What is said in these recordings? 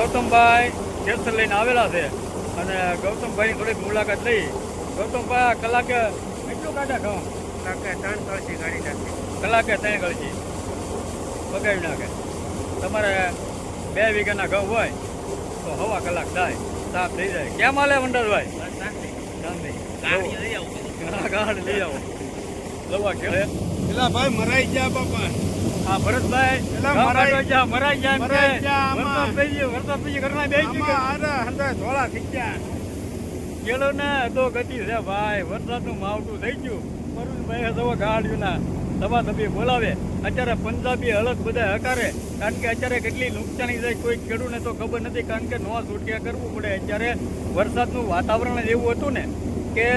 ગૌતમભાઈ ખેતર લઈને આવેલા છે અને ગૌતમભાઈની થોડીક મુલાકાત લઈ. ગૌતમભાઈ કલાકે કેટલું કાઢે ઘઉં? કલાકે 3 કળશી ગાડી નાખી. કલાકે 3 કળશી બગાવી નાખે. તમારે 2 વીઘાના ઘઉં હોય તો હવા કલાક થાય, સાફ થઈ જાય. કેમ હાલે વંડરભાઈ? શાંતિ. ગાડી લઈ આવો. લવા ખેડે પેલા ભાઈ મરાઈ ગયા બાપા. હા ભરતભાઈ મરાઈ ગયા. વરસાદ પછી ઘરના બે ધોળા થઈ ગયા. ખેડો ને તો ગતિ છે ભાઈ. વરસાદનું માવઠું થઈ ગયું. પરુણભાઈ તો ગાડીઓના દબાદબી બોલાવે. અત્યારે પંજાબી હળદ બધા હકારે, કારણ કે અત્યારે કેટલી નુકસાની થાય કોઈ ખેડૂતને તો ખબર નથી. કારણ કે નવા છૂટક્યા કરવું પડે. અત્યારે વરસાદનું વાતાવરણ જ એવું હતું ને કે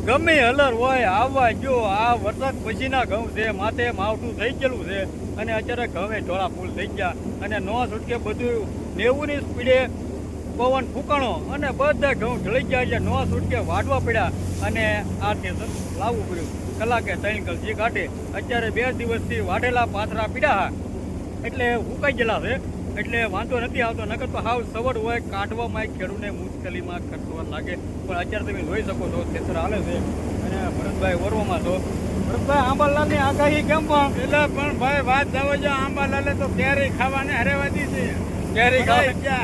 ગમે હલર હોય આવવા જો. આ વરસાદ પછીના ઘઉં છે, માથે માવઠું થઈ ગયેલું છે અને અત્યારે ઘઉં ઢોળા ફૂલ થઈ ગયા અને નવા છૂટકે બધું 90ની સ્પીડે પવન ફૂંકાણો અને બધા ઘઉં ઢળી ગયા. એટલે નવા છૂટકે વાઢવા પડ્યા અને આ સ્ટેશન લાવવું પડ્યું. કલાકે 3 કળશી કાઢે. અત્યારે 2 દિવસથી વાઢેલા પાથરા પીડ્યા એટલે ફૂંકાઈ ગયેલા છે. એટલે વાંધો નથી આવતો. નકર તો હાવ સવડ હોય કાઢવામાં ખેડૂતને મુશ્કેલીમાં ખર્ચવા લાગે. પણ અત્યારે તમે જોઈ શકો છો ખેતર હાલે છે અને ભરતભાઈ ઓરવામાં છો. ભરતભાઈ આંબાલાલની આગાહી કેમ પણ? એટલે પણ ભાઈ વાત જાવ જો આંબાલાલે તો કેરી ખાવાને હરેવાદી છે. કેરી ખાવા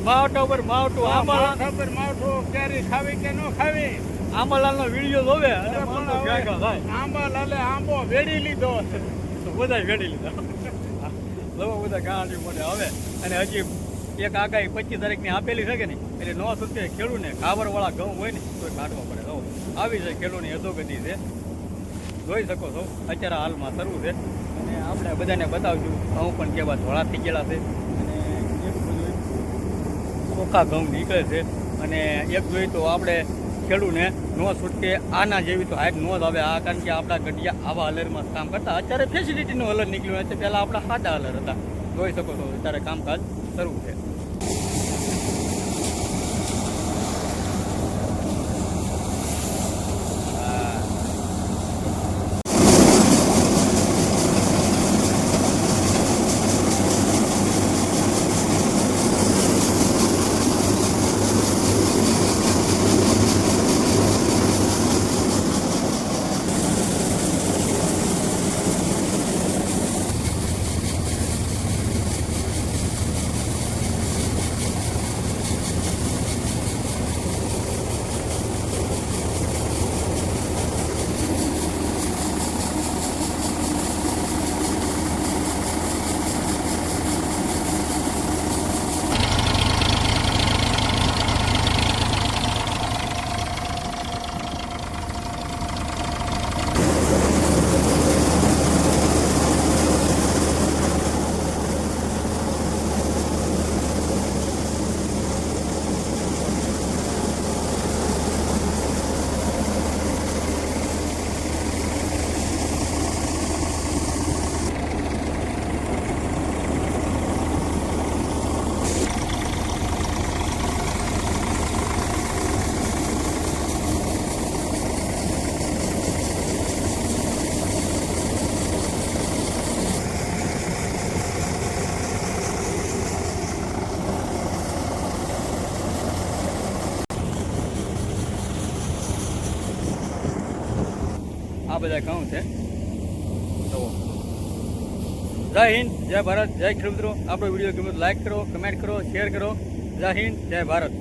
માવઠા ઉપર માવઠું. આંબાલાલ ખબર માવઠું કેરી ખાવી કે ન ખાવી. આંબાલાલનો વિડીયો જોવે અને આંબાલાલે આંબો વેડી લીધો તો બધા વેડી લીધા. લોકો બધા ગાંડી મોઢે આવે અને હજી એક આગાહી 25 તારીખની આપેલી છે કે નહીં, એટલે નવા સુરતે ખેડૂને ખાવરવાળા ઘઉં હોય ને તો કાઢવા પડે. તો આવી જાય ખેડૂની અધોગતિ છે. જોઈ શકો છો અત્યારે હાલમાં શરૂ છે અને આપણે બધાને બતાવશું ઘઉં પણ કેવા ધોળા થઈ ગયેલા છે અને એક બધું ચોખ્ખા ઘઉં નીકળે છે. અને એક જોઈએ તો આપણે ખેડૂને નો છૂટકે આના જેવી તો હાઈટ નો જ આવે. આ કારણ કે આપણા ગઢિયા આવા હલરમાં કામ કરતા. અત્યારે ફેસિલિટીનું હલર નીકળ્યું છે. પહેલાં આપણા સાદા હલર હતા. જોઈ શકો છો અત્યારે કામકાજ શરૂ છે. આ બધા ઘઉં છે. તો જય હિન્દ, જય ભારત, જય ખેડૂત મિત્રો. આપણો વિડીયો ગમે તો લાઈક કરો, કમેન્ટ કરો, શેર કરો. જય હિન્દ, જય ભારત.